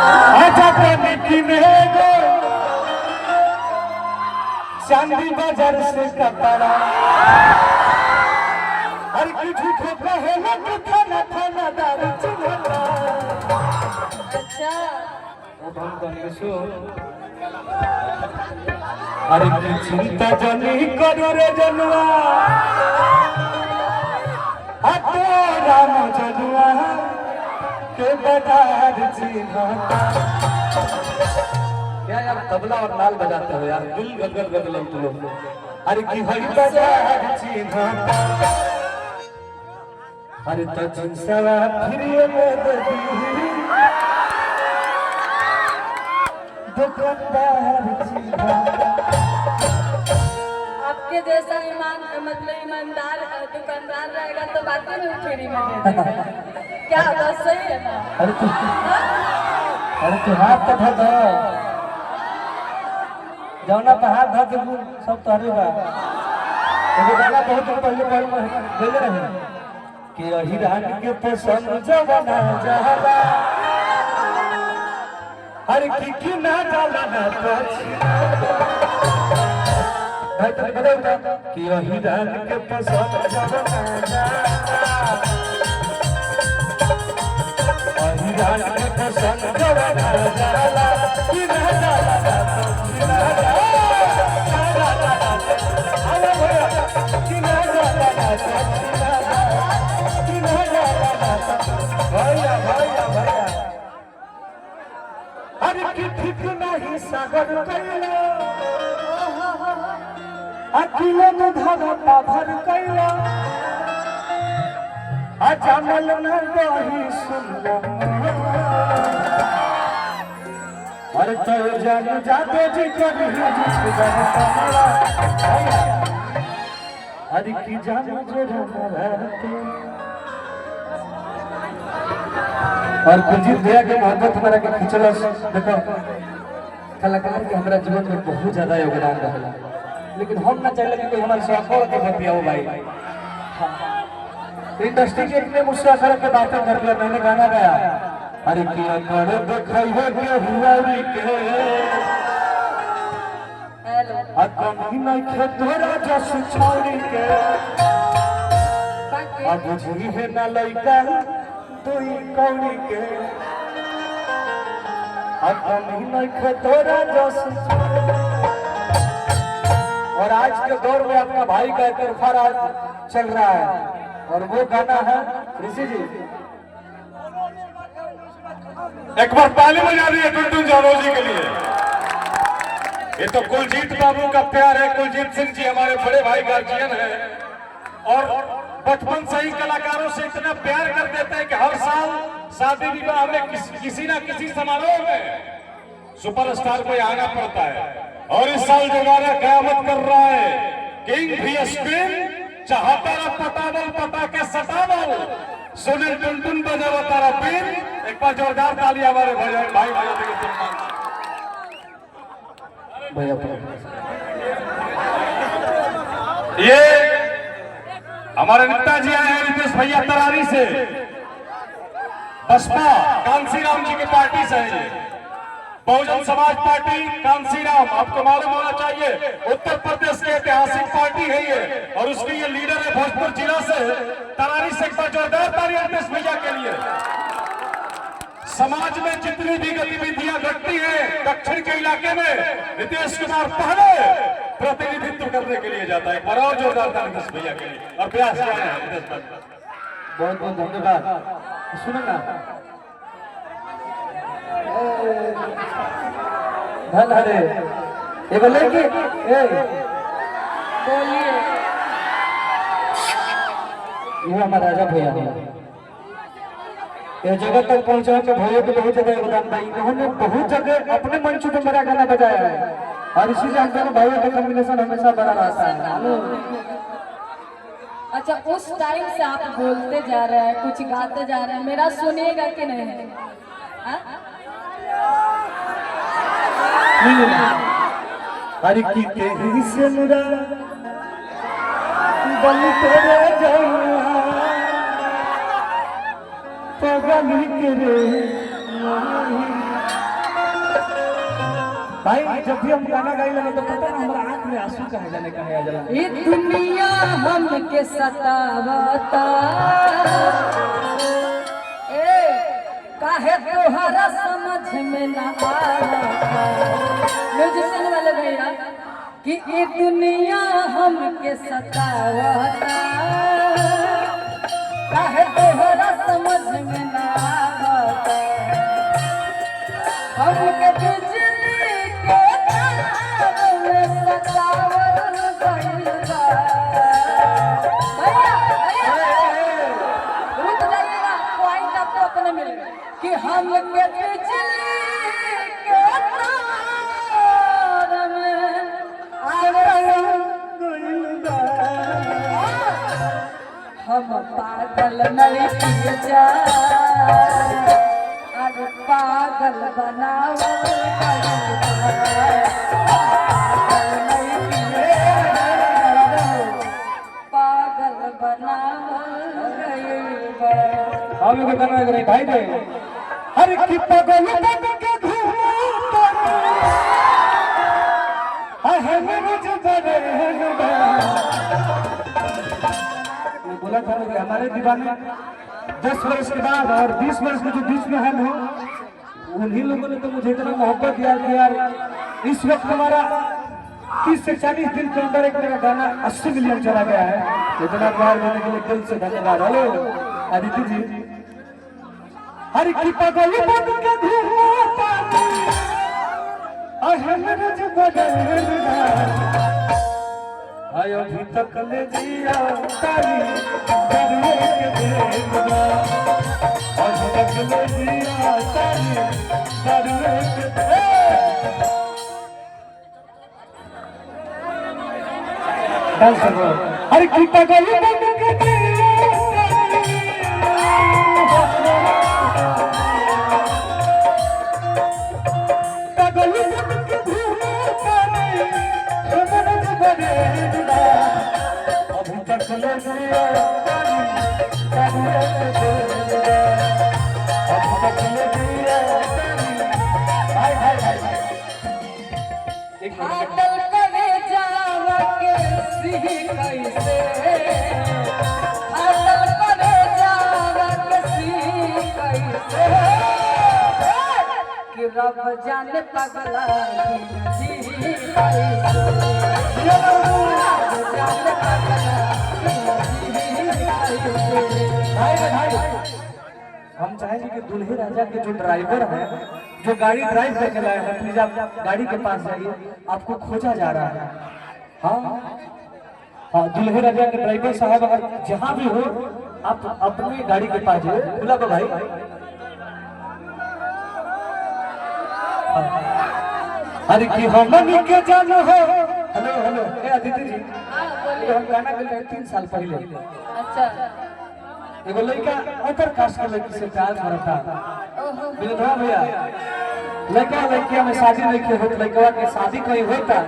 आजा कमिटी में गो चांदी बाजार से कपड़ा हर की झूठो कहे ना कि थाना थाना दारू चिन्हला। अच्छा अब हम कहेंगे सो हर की चिंता जनी करो रे जनुआ हतो राम जनुआ के बाजार चिन्हला। क्या यार तबला और नाल बजाते हो यार दिल गदगद गदगद तुम लोग। अरे की हरी बाजार चिन्हला अरे तो जिनसला फिर ये मेरी दुकानदार चिन्हला। आपके जैसा मतलब ईमानदार दुकानदार रहेगा तो बातें में फ्री में दे देगा। क्या बात सही है ना? अरे तू हाथ तो धो जौना पे हाथ धो के सब तोहरे बा। एगो गाना बहुत दिन पहले गइले रहे कि अहिरान के पसंद जवाना जहला हर की ना जाला ना भाई तो बताओ कि अहिरान के पसंद जवाना जहला अहिरान के पसंद जवाना जहला कि ना जाला ना ठीक नहीं सागर कैला अकेले में धरता भर कैला अजामल न रही सुनला अरे तो जान जाते जी कभी अरे की जान जो रहते और कुलजीत भैया के मोहब्बत हमारा के खिंचला देखो कलाकार के हमारा जीवन में बहुत ज्यादा योगदान रहा लेकिन हम ना चाहले कि कोई हमारे सफल के बतियाओ भाई। इंडस्ट्री के इतने मुझसे के बातें कर दिया मैंने गाना गाया अरे किया कर दिखाइए के हुआरी के अकम ही नहीं खेतोरा जस छोड़ी के अब बुझी है ना लइका तुई कौड़ी के अकम ही नहीं खेतोरा जस। और आज के दौर में अपना भाई का तरफा राज चल रहा है और वो गाना है ऋषि जी एक बार ताली बजा दी है टुनटुन जानो जी के लिए। ये तो कुलजीत बाबू का प्यार है। कुलजीत सिंह जी हमारे बड़े भाई गार्जियन है और बचपन से ही कलाकारों से इतना प्यार कर देते हैं कि हर साल शादी विवाह में किसी ना किसी समारोह में सुपरस्टार को आना पड़ता है। और इस साल जो गाना कयामत कर रहा है किंग भी स्पिन चाहता रहा पटावल पटा के सटावल सुनील टुनटुन बजावा तारा पिन। एक बार जोरदार ताली हमारे भाई भैया के सम्मान भैया। ये हमारे नेताजी आए हैं रितेश भैया तरारी से बसपा कांसीराम जी की पार्टी से है। बहुजन समाज पार्टी कांसीराम आपको मालूम होना चाहिए उत्तर प्रदेश की ऐतिहासिक पार्टी है ये और उसके ये लीडर है भोजपुर जिला से तरारी से। एक बार जोरदार ताली रितेश भैया के लिए। समाज में जितनी भी गतिविधियां घटती हैं दक्षिण के इलाके में नीतीश कुमार पहले प्रतिनिधित्व करने के लिए जाता है। एक बार और जोरदार ताली नीतीश भैया के लिए और प्रयास किया है नीतीश भाई। बहुत बहुत धन्यवाद। सुनो ना धन हरे ये बोले कि बोलिए ये हमारा राजा भैया है। ये जगह तक पहुंचा के भैया को बहुत ज्यादा योगदान भाई इन्होंने बहुत जगह अपने मंच पे मेरा गाना बजाया है और इसी से हम दोनों भाइयों का कॉम्बिनेशन हमेशा बना रहता है। अच्छा उस टाइम से आप बोलते जा रहे हैं कुछ गाते जा रहे हैं मेरा सुनिएगा कि नहीं? अरे की तेरी से मेरा बल तेरे जाऊंगा पगल के रे भाई जब भी हम गाना गाई लगे तो पता ना हमारा आंख में आंसू कहे जाने कहे आ जाला। ये दुनिया हमके सतावता ए काहे तोहरा समझ में ना आवता। म्यूजिशियन वाले भैया कि ये दुनिया हमके सतावता काहे तोहरा समझ में ना आवता। हमके बिजली के तार में सतावल गइल बा। भैया रुक जाइएगा, पॉइंट आपको अपने मिलेगा कि हमके बिजली के तार में आवल गइल बा। हम पागल नहीं किए जा अरे पागल बनावल पागल बनावल हम लोग गाना गा रहे भाई रे। अरे कि पागल बन के घूमता है मेरे जबरे बोला था कि हमारे दीवाने 10 वर्ष के बाद और 20 वर्ष के जो बीच में हम हो उन्हीं लोगों ने तो मुझे इतना मोहब्बत दिया कि यार इस वक्त हमारा 30 से 40 दिन के अंदर एक मेरा गाना 80 मिलियन चला गया है। इतना प्यार देने के लिए दिल से धन्यवाद। हेलो आदित्य जी। हर की पागल बन के घूमता मेरे जबरे आयो भी तक ले जिया तारी दरिए के बेगवा और तक ले जिया तारी दरिए के डांस करो। अरे की पागल बन के पागल बन के घूमता मेरे जबरे तक ले जिया तक ले जिया भाई भाई भाई एक फाटल करे जावा के सिह कैसे फाटल करे जावा के सिह कैसे कि रब जाने पगला जी कैसे रब जाने पगला हम चाहेंगे कि दूल्हे राजा के जो ड्राइवर हैं जो गाड़ी ड्राइव करके लाए हैं प्लीज आप गाड़ी के पास जाइए, आपको खोजा जा रहा है। हाँ हाँ दूल्हे राजा के ड्राइवर साहब अगर जहाँ भी हो आप अपनी गाड़ी के पास जाइए। बुला दो भाई। अरे कि हम के जान हो। हेलो हेलो ए आदित्य जी ये हम गाना के लिए 3 साल पहले अच्छा एगो लड़का अदर कास्ट के लड़की से प्यार करता विनोद भैया। लड़का लड़किया में शादी नहीं की होती, लड़का के शादी कहीं होता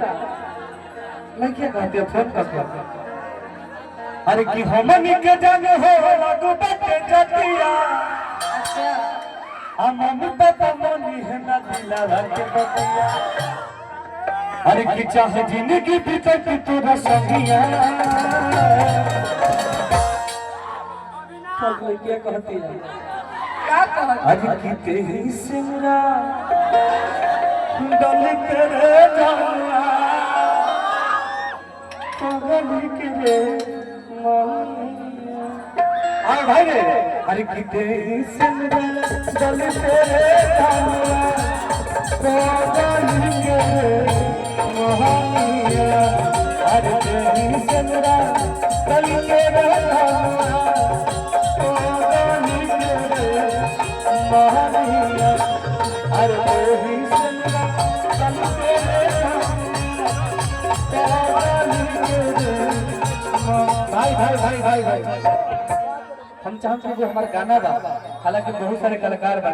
लड़किया कहती है फोन करके अरे कि हम के जाने हो लागू बाटे जतिया अच्छा हम पापा मोनी है ना दिलावा के बतिया। अरे कि चाहे जिंदगी बीते कि तोरा संगिया क्या कहती है क्या कहा आज की तेरी सिमरा डल करे जाना गली के हाँ भाई रे। अरे की तेरी सिमरा डल करे जाना गली के मोहनिया। अरे तेरी सिमरा डल करे जाना अरे भाई भाई भाई भाई भाई हम चाहते हैं जो हमारा गाना बा हालांकि बहुत सारे कलाकार बा